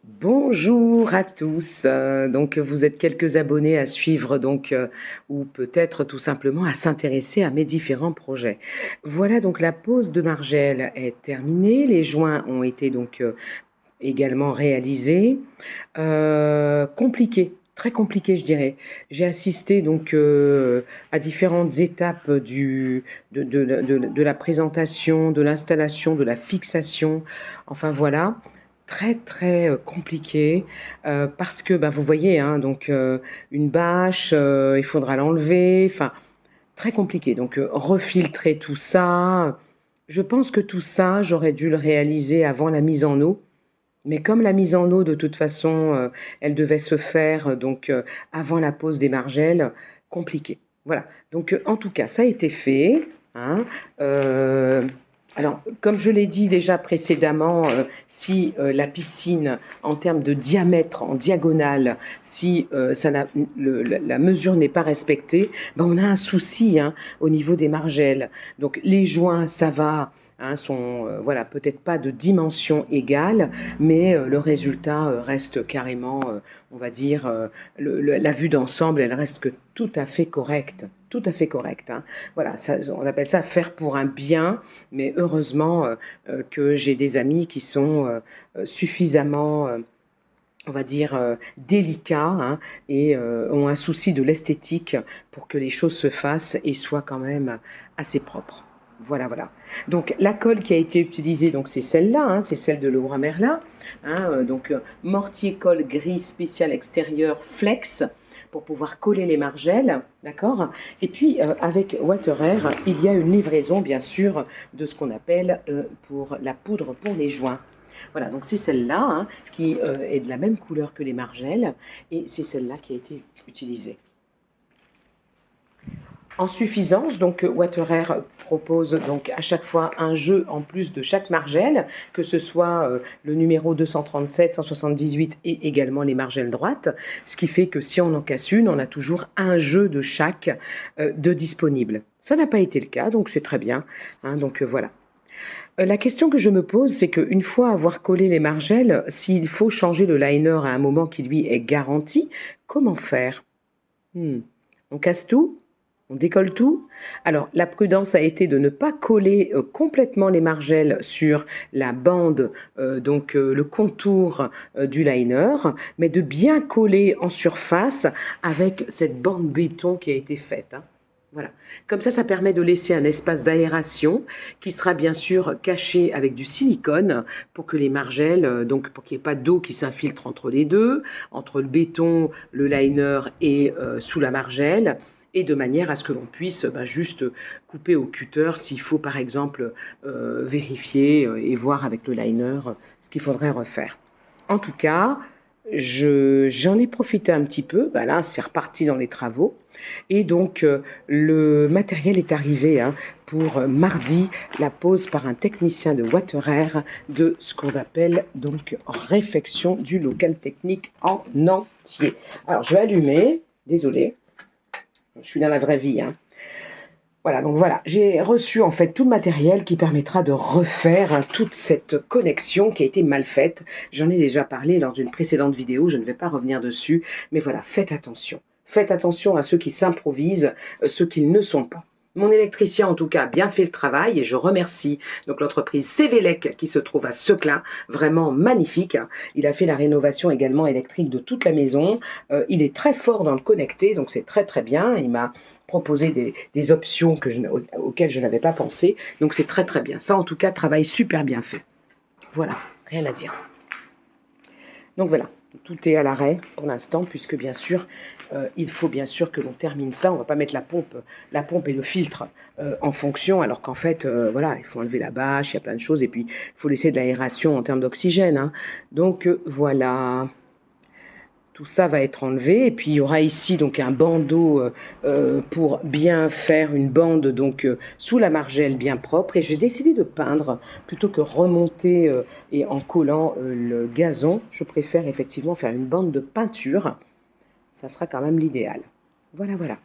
Bonjour à tous. Donc vous êtes quelques abonnés à suivre ou peut-être tout simplement à s'intéresser à mes différents projets. Voilà donc la pose de margelle est terminée. Les joints ont été également réalisés. Compliqué, très compliqué je dirais. J'ai assisté à différentes étapes de la présentation, de l'installation, de la fixation. Enfin voilà, très très compliqué parce que vous voyez hein, une bâche, il faudra l'enlever, enfin très compliqué. Donc refiltrer tout ça. Je pense que tout ça, j'aurais dû le réaliser avant la mise en eau. Mais comme la mise en eau, de toute façon, elle devait se faire avant la pose des margelles, compliqué. Voilà. Donc, en tout cas, ça a été fait. Hein. Euh, alors, comme je l'ai dit déjà précédemment, si la piscine, en termes de diamètre, en diagonale, si la mesure n'est pas respectée, on a un souci hein, au niveau des margelles. Donc, les joints, ça va. Hein, sont voilà, peut-être pas de dimension égale, mais le résultat reste carrément, on va dire, la vue d'ensemble, elle reste que tout à fait correcte. Tout à fait correcte. Hein. Voilà, ça, on appelle ça faire pour un bien, mais heureusement que j'ai des amis qui sont suffisamment, on va dire, délicats hein, et ont un souci de l'esthétique pour que les choses se fassent et soient quand même assez propres. Voilà, voilà. Donc la colle qui a été utilisée, donc c'est celle-là, hein, c'est celle de Leroy Merlin. Hein, mortier colle gris spécial extérieur flex pour pouvoir coller les margelles, d'accord. Et puis avec Water-Air, il y a une livraison bien sûr de ce qu'on appelle pour la poudre pour les joints. Voilà, donc c'est celle-là hein, qui est de la même couleur que les margelles et c'est celle-là qui a été utilisée. En suffisance, donc Water-Air propose donc à chaque fois un jeu en plus de chaque margelle, que ce soit le numéro 237, 178 et également les margelles droites, ce qui fait que si on en casse une, on a toujours un jeu de chaque de disponible. Ça n'a pas été le cas, donc c'est très bien. Hein, voilà. La question que je me pose, c'est qu'une fois avoir collé les margelles, s'il faut changer le liner à un moment qui lui est garanti, comment faire? On casse tout? On décolle tout? Alors, la prudence a été de ne pas coller complètement les margelles sur la bande, le contour du liner, mais de bien coller en surface avec cette bande béton qui a été faite. Hein. Voilà. Comme ça permet de laisser un espace d'aération qui sera bien sûr caché avec du silicone pour que les margelles, pour qu'il n'y ait pas d'eau qui s'infiltre entre les deux, entre le béton, le liner et sous la margelle, et de manière à ce que l'on puisse juste couper au cutter s'il faut par exemple vérifier et voir avec le liner ce qu'il faudrait refaire. En tout cas, j'en ai profité un petit peu. Là, c'est reparti dans les travaux. Et donc, le matériel est arrivé hein, pour mardi, la pose par un technicien de Water-Air de ce qu'on appelle donc réfection du local technique en entier. Alors, je vais allumer. Désolée. Je suis dans la vraie vie. Hein. Voilà, donc voilà, j'ai reçu en fait tout le matériel qui permettra de refaire hein, toute cette connexion qui a été mal faite. J'en ai déjà parlé lors d'une précédente vidéo, je ne vais pas revenir dessus, mais voilà, faites attention. Faites attention à ceux qui s'improvisent, ceux qui ne sont pas. Mon électricien, en tout cas, a bien fait le travail et je remercie donc l'entreprise Cévélec qui se trouve à Seclin, vraiment magnifique. Il a fait la rénovation également électrique de toute la maison. Il est très fort dans le connecté, donc c'est très très bien. Il m'a proposé des options auxquelles je n'avais pas pensé, donc c'est très très bien. Ça, en tout cas, travail super bien fait. Voilà, rien à dire. Donc voilà, tout est à l'arrêt pour l'instant, puisque bien sûr, il faut bien sûr que l'on termine ça. On ne va pas mettre la pompe et le filtre en fonction, alors qu'en fait, voilà, il faut enlever la bâche, il y a plein de choses, et puis il faut laisser de l'aération en termes d'oxygène. Hein. Donc voilà. Tout ça va être enlevé et puis il y aura ici donc un bandeau pour bien faire une bande sous la margelle bien propre et j'ai décidé de peindre plutôt que remonter et en collant le gazon. Je préfère effectivement faire une bande de peinture. Ça sera quand même l'idéal. Voilà, voilà.